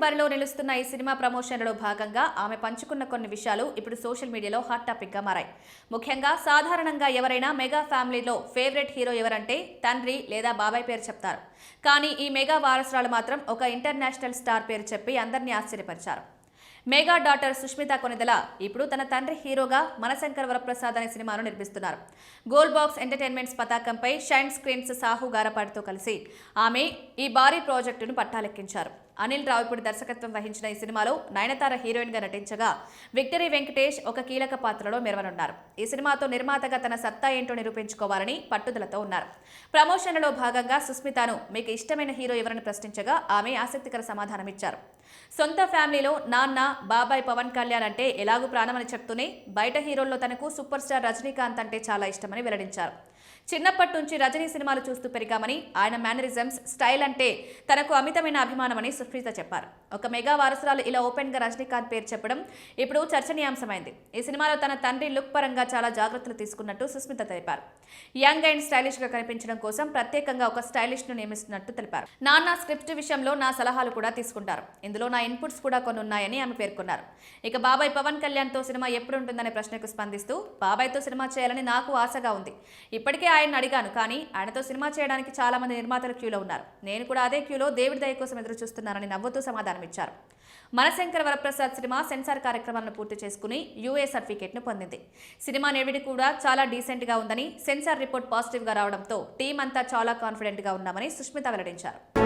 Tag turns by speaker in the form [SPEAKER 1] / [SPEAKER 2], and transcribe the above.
[SPEAKER 1] బరిలో నిలుస్తున్న ఈ సినిమా ప్రమోషన్లలో భాగంగా ఆమె పంచుకున్న కొన్ని విషయాలు ఇప్పుడు సోషల్ మీడియాలో హాట్ టాపిక్ గా మారాయి. ముఖ్యంగా సాధారణంగా ఎవరైనా మెగా ఫ్యామిలీలో ఫేవరెట్ హీరో ఎవరంటే తండ్రి లేదా బాబాయ్ పేరు చెప్తారు. కానీ ఈ మెగా వారసురాలు మాత్రం ఒక ఇంటర్నేషనల్ స్టార్ పేరు చెప్పి అందరినీ ఆశ్చర్యపరిచారు. మెగా డాటర్ సుష్మిత కొనిదెల ఇప్పుడు తన తండ్రి హీరోగా మనశంకర్ వరప్రసాద్ అనే సినిమాను నిర్మిస్తున్నారు. గోల్డ్ బాక్స్ ఎంటర్టైన్మెంట్స్ పతాకంపై షైన్ స్క్రీన్స్ సాహు గారపాటితో కలిసి ఆమె ఈ భారీ ప్రాజెక్టును పట్టాలెక్కించారు. అనిల్ రావిపూడి దర్శకత్వం వహించిన ఈ సినిమాలో నయనతార హీరోయిన్ గా నటించగా విక్టరీ వెంకటేష్ ఒక కీలక పాత్రలో మెరవనున్నారు. ఈ సినిమాతో నిర్మాతగా తన సత్తా ఏంటో నిరూపించుకోవాలని పట్టుదలతో ఉన్నారు. ప్రమోషన్లలో భాగంగా సుస్మితను మీకు ఇష్టమైన హీరో ఎవరని ప్రశ్నించగా ఆమె ఆసక్తికర సమాధానమిచ్చారు. సొంత ఫ్యామిలీలో నాన్న బాబాయ్ పవన్ కళ్యాణ్ అంటే ఎలాగూ ప్రాణమని చెప్తూనే బయట హీరోల్లో తనకు సూపర్ స్టార్ రజనీకాంత్ అంటే చాలా ఇష్టమని వెల్లడించారు. చిన్నప్పటి నుంచి రజనీ సినిమాలు చూస్తూ పెరిగామని, ఆయన మేనరిజమ్స్, స్టైల్ అంటే తనకు అమితమైన అభిమానమని సుష్మిత చెప్పారు. ఒక మెగా వారసురాలు ఇలా ఓపెన్ గా రజనీకాంత్ పేరు చెప్పడం ఇప్పుడు చర్చనీయాంశమైంది. ఈ సినిమాలో తన తండ్రి లుక్ పరంగా చాలా జాగ్రత్తలు తీసుకున్నట్టు సుష్మిత తెలిపారు. యంగ్ అండ్ స్టైలిష్ గా కనిపించడం కోసం ప్రత్యేకంగా ఒక స్టైలిష్ ను నియమిస్తున్నట్టు తెలిపారు. నాన్న స్క్రిప్ట్ విషయంలో నా సలహాలు కూడా తీసుకుంటారు. ఇందులో నా ఇన్పుట్స్ కూడా కొన్ని ఉన్నాయని ఆమె పేర్కొన్నారు. ఇక బాబాయ్ పవన్ కళ్యాణ్ తో సినిమా ఎప్పుడు ఉంటుందనే ప్రశ్నకు స్పందిస్తూ బాబాయ్ తో సినిమా చేయాలని నాకు ఆశగా ఉంది. ఇప్పటికే ఆయన అడిగాను, కానీ ఆయనతో సినిమా చేయడానికి చాలా మంది నిర్మాతలు క్యూలో ఉన్నారు. నేను కూడా అదే క్యూలో దేవుడి దయ కోసం ఎదురు చూస్తున్నానని నవ్వుతూ సమాధానమిచ్చారు. మనశంకర్ వరప్రసాద్ సినిమా సెన్సార్ కార్యక్రమాలను పూర్తి చేసుకుని యూఏ సర్టిఫికేట్ ను పొందింది. సినిమా నిర్మిడి కూడా చాలా డీసెంట్ గా ఉందని, సెన్సార్ రిపోర్ట్ పాజిటివ్ గా రావడంతో టీం అంతా చాలా కాన్ఫిడెంట్ గా ఉన్నామని సుష్మిత వెల్లడించారు.